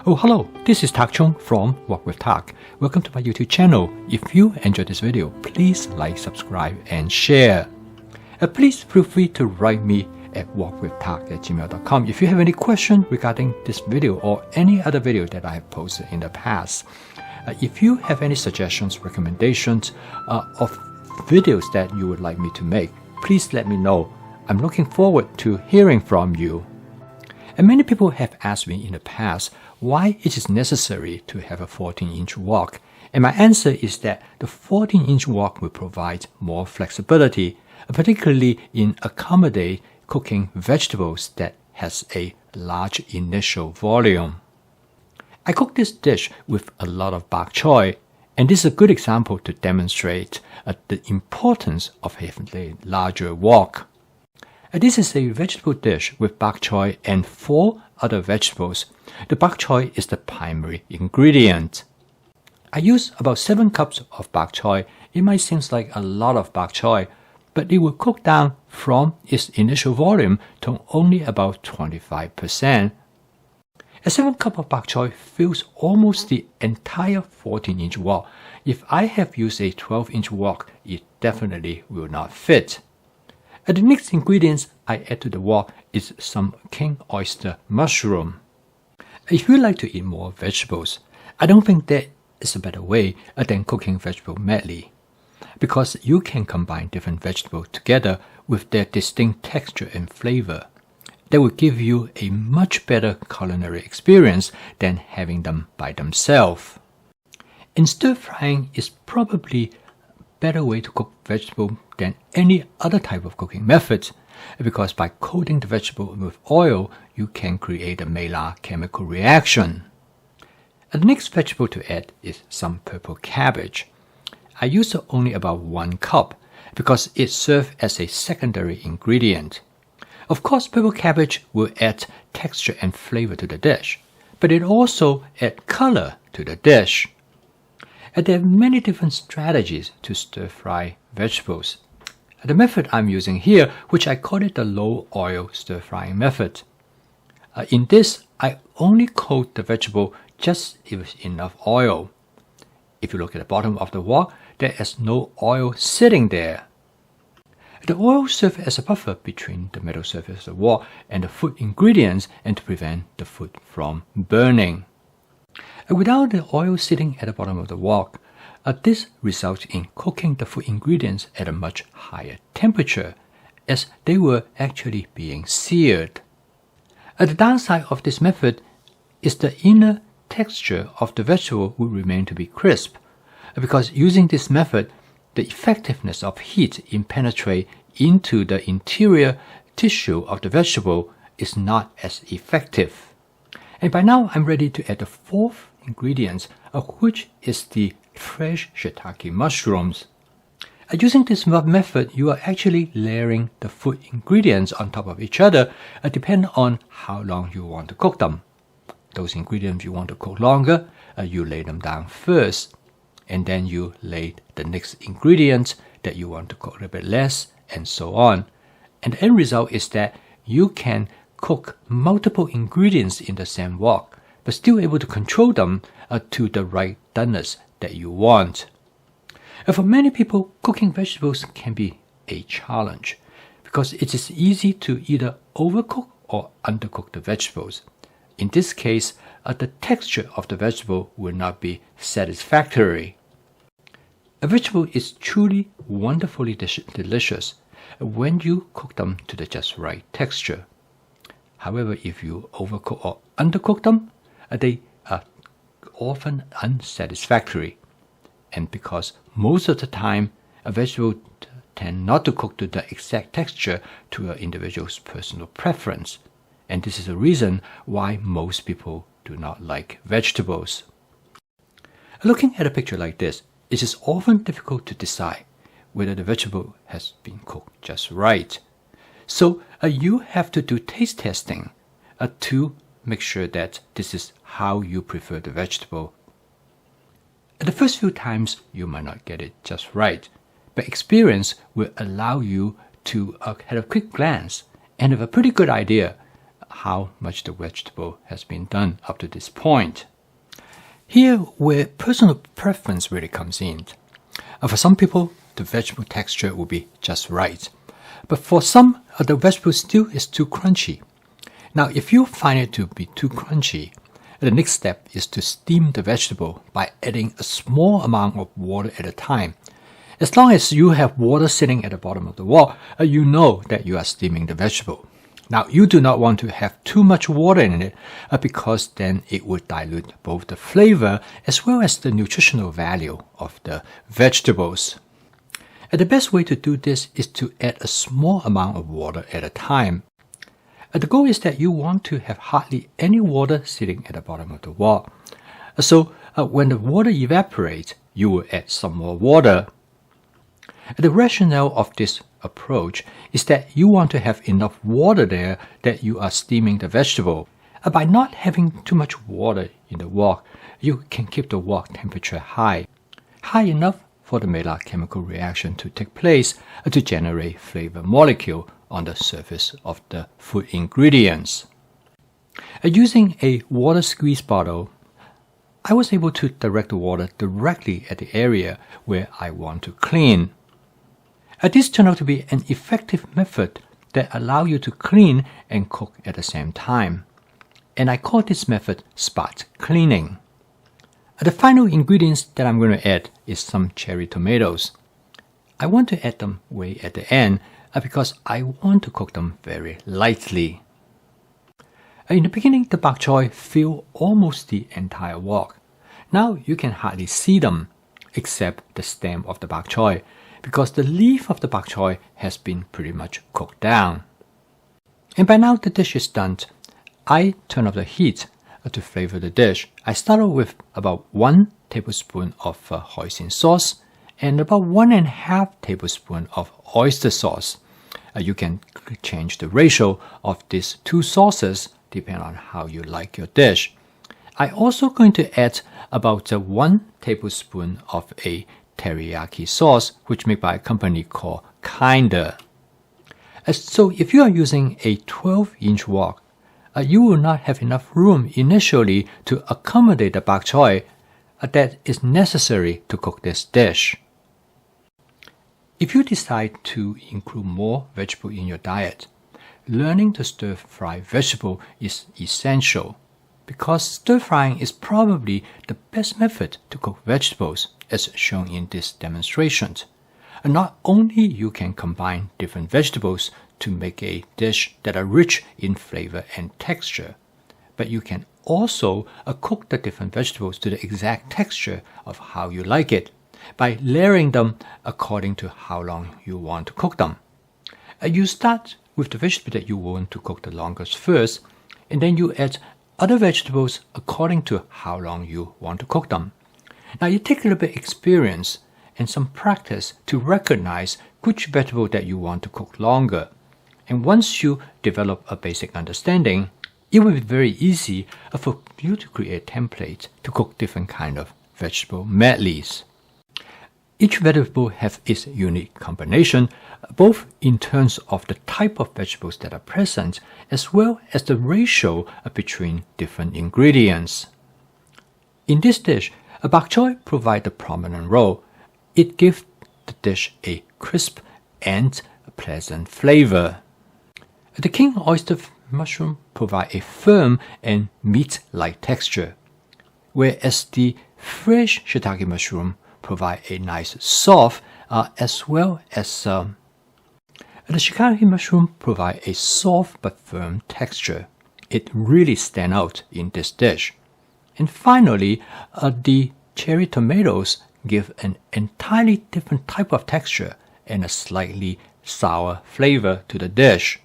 Oh, hello, this is Tak Chung from Walk with Tak. Welcome to my YouTube channel. If you enjoyed this video, please like, subscribe, and share. Please feel free to write me at walkwithtak@gmail.com if you have any question regarding this video or any other video that I have posted in the past. If you have any suggestions, recommendations of videos that you would like me to make, please let me know. I'm looking forward to hearing from you. And many people have asked me in the past why it is necessary to have a 14-inch wok. And my answer is that the 14-inch wok will provide more flexibility, particularly in accommodate cooking vegetables that has a large initial volume. I cook this dish with a lot of bok choy, and this is a good example to demonstrate the importance of having a larger wok. This is a vegetable dish with bok choy and 4 other vegetables. The bok choy is the primary ingredient. I use about 7 cups of bok choy. It might seem like a lot of bok choy, but it will cook down from its initial volume to only about 25%. A 7 cup of bok choy fills almost the entire 14-inch wok. If I have used a 12-inch wok, it definitely will not fit. The next ingredients I add to the wok is some king oyster mushroom. If you like to eat more vegetables, I don't think there is a better way than cooking vegetable medley, because you can combine different vegetables together with their distinct texture and flavor. That will give you a much better culinary experience than having them by themselves. And stir frying is probably better way to cook vegetable than any other type of cooking method, because by coating the vegetable with oil, you can create a Maillard chemical reaction. The next vegetable to add is some purple cabbage. I use only about 1 cup because it serves as a secondary ingredient. Of course, purple cabbage will add texture and flavor to the dish, but it also adds color to the dish. And there are many different strategies to stir-fry vegetables. The method I'm using here, which I call it the low-oil stir-frying method. In this, I only coat the vegetable just with enough oil. If you look at the bottom of the wok, there is no oil sitting there. The oil serves as a buffer between the metal surface of the wok and the food ingredients and to prevent the food from burning. Without the oil sitting at the bottom of the wok, this results in cooking the food ingredients at a much higher temperature, as they were actually being seared. The downside of this method is the inner texture of the vegetable will remain to be crisp, because using this method, the effectiveness of heat in penetrate into the interior tissue of the vegetable is not as effective. And by now, I'm ready to add the 4th ingredient, of which is the fresh shiitake mushrooms. Using this method, you are actually layering the food ingredients on top of each other, depending on how long you want to cook them. Those ingredients you want to cook longer, you lay them down first, and then you lay the next ingredients that you want to cook a little bit less, and so on. And the end result is that you can cook multiple ingredients in the same wok, but still able to control them to the right doneness that you want. For many people, cooking vegetables can be a challenge because it is easy to either overcook or undercook the vegetables. In this case, the texture of the vegetable will not be satisfactory. A vegetable is truly wonderfully delicious when you cook them to the just right texture. However, if you overcook or undercook them, they are often unsatisfactory. And because most of the time, a vegetable tend not to cook to the exact texture to an individual's personal preference. And this is the reason why most people do not like vegetables. Looking at a picture like this, it is often difficult to decide whether the vegetable has been cooked just right. So you have to do taste testing to make sure that this is how you prefer the vegetable. The first few times you might not get it just right, but experience will allow you to have a quick glance and have a pretty good idea how much the vegetable has been done up to this point. Here where personal preference really comes in. For some people, the vegetable texture will be just right. But for some, the vegetable still is too crunchy. Now, if you find it to be too crunchy, the next step is to steam the vegetable by adding a small amount of water at a time. As long as you have water sitting at the bottom of the wok, you know that you are steaming the vegetable. Now, you do not want to have too much water in it because then it would dilute both the flavor as well as the nutritional value of the vegetables. The best way to do this is to add a small amount of water at a time. The goal is that you want to have hardly any water sitting at the bottom of the wok. So when the water evaporates, you will add some more water. The rationale of this approach is that you want to have enough water there that you are steaming the vegetable. By not having too much water in the wok, you can keep the wok temperature high enough for the Maillard chemical reaction to take place to generate flavor molecule on the surface of the food ingredients. Using a water squeeze bottle, I was able to direct the water directly at the area where I want to clean. This turned out to be an effective method that allows you to clean and cook at the same time. And I call this method spot cleaning. The final ingredients that I'm going to add is some cherry tomatoes. I want to add them way at the end because I want to cook them very lightly. In the beginning, the bok choy filled almost the entire wok. Now you can hardly see them except the stem of the bok choy because the leaf of the bok choy has been pretty much cooked down. And by now the dish is done. I turn off the heat to flavor the dish. I started with about 1 tablespoon of hoisin sauce and about 1.5 tablespoon of oyster sauce. You can change the ratio of these two sauces depending on how you like your dish. I also going to add about 1 tablespoon of a teriyaki sauce, which made by a company called Kinder. So if you are using a 12-inch wok, you will not have enough room initially to accommodate the bok choy that is necessary to cook this dish. If you decide to include more vegetable in your diet, learning to stir-fry vegetable is essential because stir-frying is probably the best method to cook vegetables as shown in this demonstration. And not only you can combine different vegetables to make a dish that are rich in flavor and texture, but you can also cook the different vegetables to the exact texture of how you like it by layering them according to how long you want to cook them. You start with the vegetable that you want to cook the longest first, and then you add other vegetables according to how long you want to cook them. Now you take a little bit experience and some practice to recognize which vegetable that you want to cook longer. And once you develop a basic understanding, it will be very easy for you to create a template to cook different kind of vegetable medleys. Each vegetable has its unique combination, both in terms of the type of vegetables that are present, as well as the ratio between different ingredients. In this dish, a bok choy provides a prominent role. It gives the dish a crisp and pleasant flavor. The king oyster mushroom provides a firm and meat-like texture, whereas the fresh shiitake mushroom provide a nice soft as well as the shiitake mushroom provide a soft but firm texture. It really stands out in this dish. And finally, the cherry tomatoes give an entirely different type of texture and a slightly sour flavor to the dish.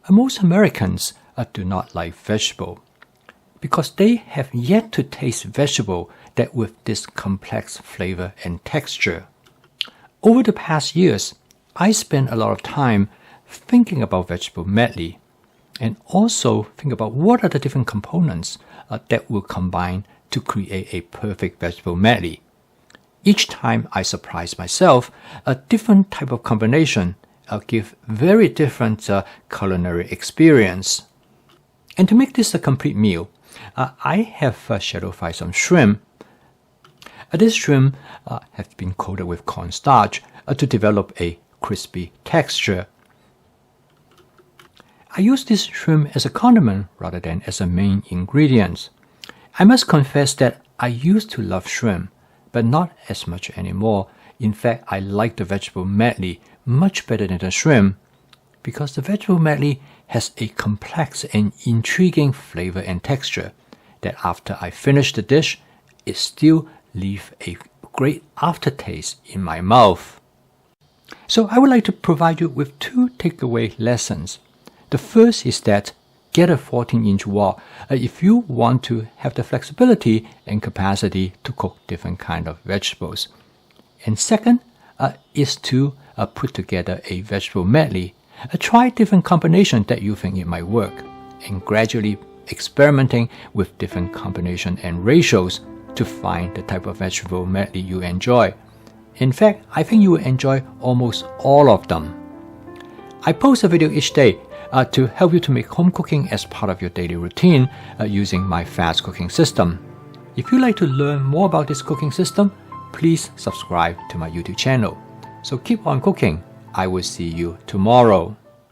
Most Americans do not like vegetable because they have yet to taste vegetable that with this complex flavor and texture. Over the past years, I spent a lot of time thinking about vegetable medley and also think about what are the different components that will combine to create a perfect vegetable medley. Each time I surprise myself, a different type of combination give very different culinary experience. And to make this a complete meal, I have shallow fried some shrimp. This shrimp has been coated with cornstarch to develop a crispy texture. I use this shrimp as a condiment rather than as a main ingredient. I must confess that I used to love shrimp, but not as much anymore. In fact, I like the vegetable medley much better than the shrimp because the vegetable medley has a complex and intriguing flavor and texture that after I finish the dish, it still leaves a great aftertaste in my mouth. So I would like to provide you with 2 takeaway lessons. The first is that get a 14-inch wok if you want to have the flexibility and capacity to cook different kind of vegetables. And second is to put together a vegetable medley. Try different combinations that you think it might work and gradually experimenting with different combinations and ratios to find the type of vegetable medley you enjoy. In fact, I think you will enjoy almost all of them. I post a video each day to help you to make home cooking as part of your daily routine using my fast cooking system. If you'd like to learn more about this cooking system, please subscribe to my YouTube channel. So keep on cooking. I will see you tomorrow.